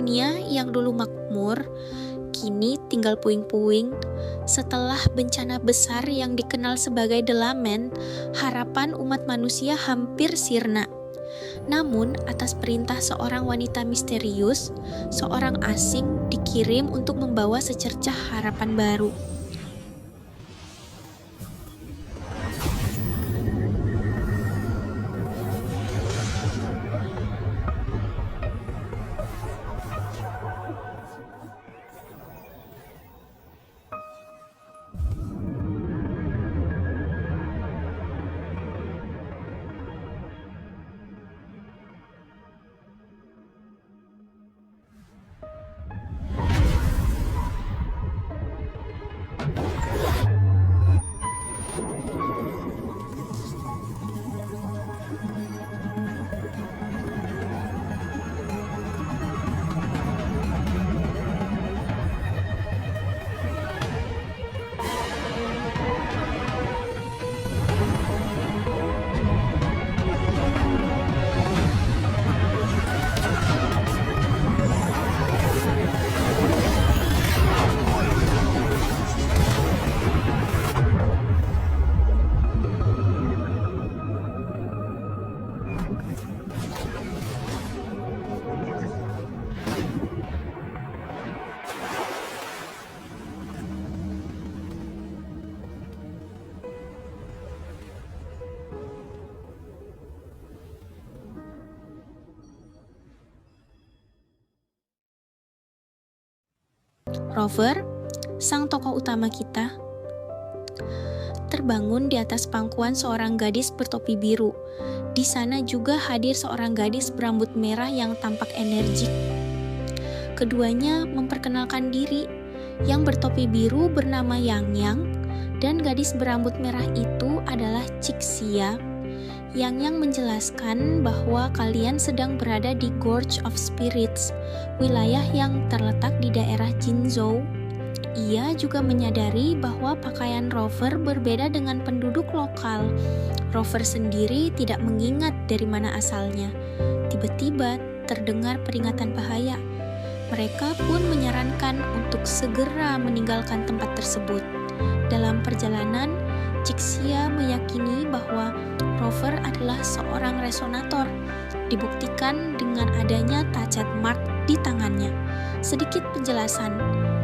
Dunia yang dulu makmur, kini tinggal puing-puing. Setelah bencana besar yang dikenal sebagai The Lament, harapan umat manusia hampir sirna. Namun, atas perintah seorang wanita misterius, seorang asing dikirim untuk membawa secercah harapan baru. Rover, sang tokoh utama kita, terbangun di atas pangkuan seorang gadis bertopi biru. Di sana juga hadir seorang gadis berambut merah yang tampak energik. Keduanya memperkenalkan diri. Yang bertopi biru bernama Yang, dan gadis berambut merah itu adalah Cixia. Yang menjelaskan bahwa kalian sedang berada di Gorge of Spirits, wilayah yang terletak di daerah Jinzhou. Ia juga menyadari bahwa pakaian Rover berbeda dengan penduduk lokal. Rover sendiri tidak mengingat dari mana asalnya. Tiba-tiba terdengar peringatan bahaya. Mereka pun menyarankan untuk segera meninggalkan tempat tersebut. Dalam perjalanan, Cixia meyakini bahwa Rover adalah seorang resonator, dibuktikan dengan adanya touched mark di tangannya. Sedikit penjelasan,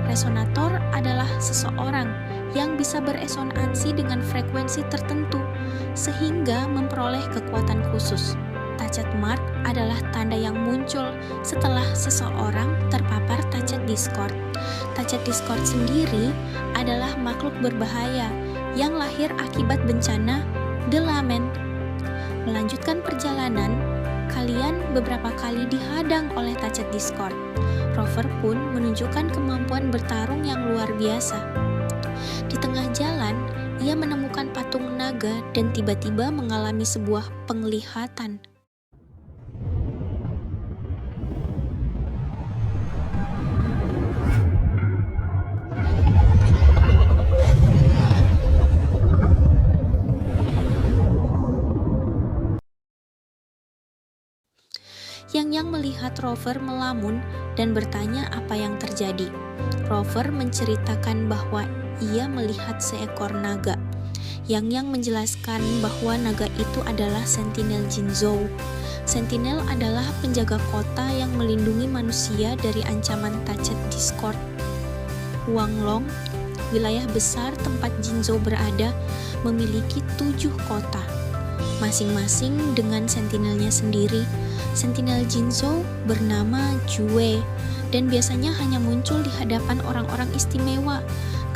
resonator adalah seseorang yang bisa beresonansi dengan frekuensi tertentu, sehingga memperoleh kekuatan khusus. Touched mark adalah tanda yang muncul setelah seseorang terpapar touched discord. Touched discord sendiri adalah makhluk berbahaya yang lahir akibat bencana The Lament. Melanjutkan perjalanan, kalian beberapa kali dihadang oleh touched discord. Rover pun menunjukkan kemampuan bertarung yang luar biasa. Di tengah jalan, ia menemukan patung naga dan tiba-tiba mengalami sebuah penglihatan. Yang melihat Rover melamun dan bertanya apa yang terjadi. Rover menceritakan bahwa ia melihat seekor naga. Yang menjelaskan bahwa naga itu adalah Sentinel Jinzhou. Sentinel adalah penjaga kota yang melindungi manusia dari ancaman touched discord. Huanglong, wilayah besar tempat Jinzhou berada, memiliki 7 kota, masing-masing dengan sentinelnya sendiri. Sentinel Jinzhou bernama Jue dan biasanya hanya muncul di hadapan orang-orang istimewa.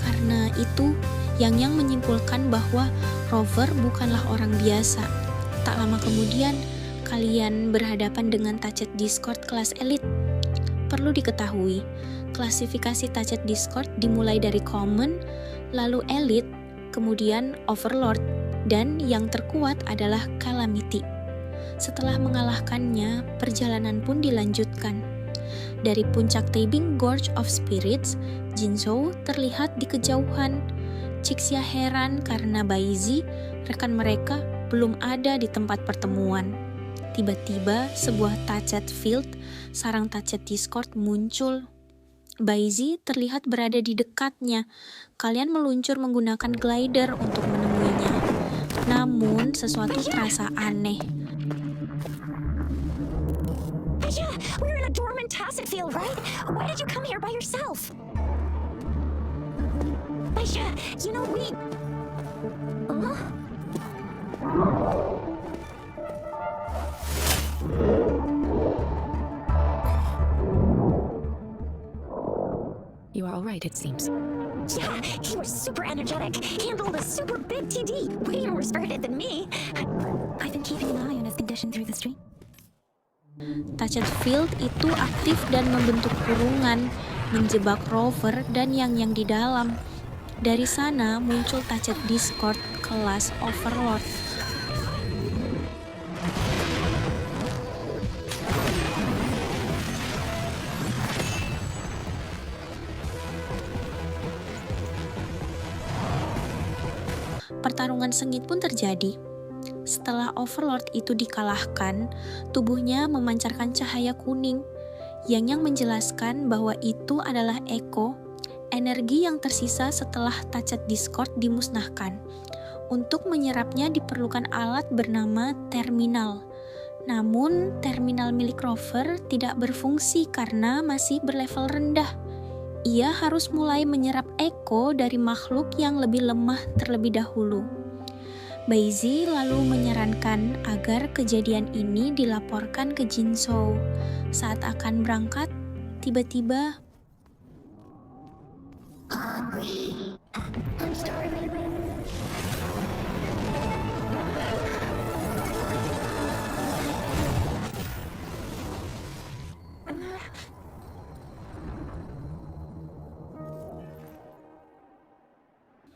Karena itu, Yang menyimpulkan bahwa Rover bukanlah orang biasa. Tak lama kemudian, kalian berhadapan dengan touched discord kelas elit. Perlu diketahui, klasifikasi touched discord dimulai dari common, lalu elite, kemudian overlord, dan yang terkuat adalah calamity. Setelah mengalahkannya, perjalanan pun dilanjutkan. Dari puncak tebing Gorge of Spirits, Jinzhou terlihat di kejauhan. Cixia heran karena Baizi, rekan mereka, belum ada di tempat pertemuan. Tiba-tiba sebuah touched field sarang Touched Discord muncul. Baizi terlihat berada di dekatnya. Kalian meluncur menggunakan glider untuk menemuinya. Namun, sesuatu terasa aneh. Yeah, we're in a dormant tacet field, right? Why did you come here by yourself? Aisha, you know we... Huh? You are all right, it seems. Yeah, he was super energetic, handled a super big TD, way more spirited than me. I've been keeping an eye on his condition through the stream. Touched Field itu aktif dan membentuk kurungan, menjebak Rover dan yang di dalam. Dari sana muncul Touched Discord kelas Overlord. Pertarungan sengit pun terjadi. Setelah Overlord itu dikalahkan, tubuhnya memancarkan cahaya kuning yang menjelaskan bahwa itu adalah Echo, energi yang tersisa setelah Touched Discord dimusnahkan. Untuk menyerapnya diperlukan alat bernama terminal. Namun, terminal milik Rover tidak berfungsi karena masih berlevel rendah. Ia harus mulai menyerap Echo dari makhluk yang lebih lemah terlebih dahulu. Baizi lalu menyarankan agar kejadian ini dilaporkan ke Jinzhou. Saat akan berangkat, tiba-tiba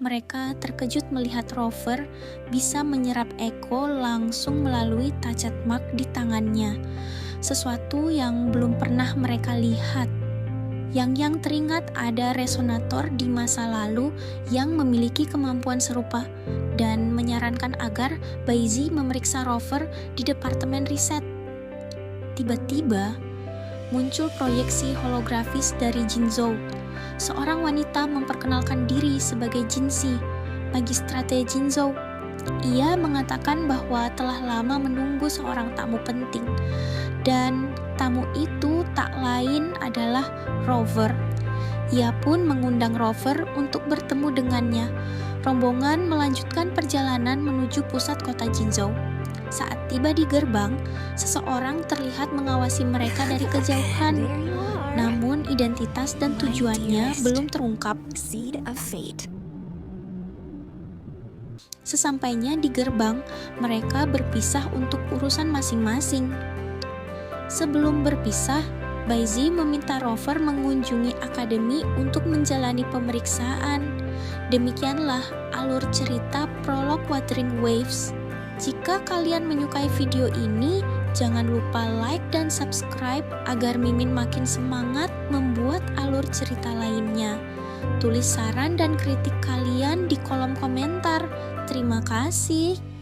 mereka terkejut melihat Rover bisa menyerap Echo langsung melalui Touched Mark di tangannya. Sesuatu yang belum pernah mereka lihat. Yang teringat ada resonator di masa lalu yang memiliki kemampuan serupa dan menyarankan agar Baizi memeriksa Rover di departemen riset. Tiba-tiba muncul proyeksi holografis dari Jinzhou. Seorang wanita memperkenalkan diri sebagai Jinxi, magistrate Jinzhou. Ia mengatakan bahwa telah lama menunggu seorang tamu penting, dan tamu itu tak lain adalah Rover. Ia pun mengundang Rover untuk bertemu dengannya. Rombongan melanjutkan perjalanan menuju pusat kota Jinzhou. Saat tiba di gerbang, seseorang terlihat mengawasi mereka dari kejauhan. Namun identitas dan tujuannya belum terungkap. Sesampainya di gerbang, mereka berpisah untuk urusan masing-masing. Sebelum berpisah, Baizi meminta Rover mengunjungi akademi untuk menjalani pemeriksaan. Demikianlah alur cerita prolog Wuthering Waves. Jika kalian menyukai video ini, jangan lupa like dan subscribe agar Mimin makin semangat membuat alur cerita lainnya. Tulis saran dan kritik kalian di kolom komentar. Terima kasih.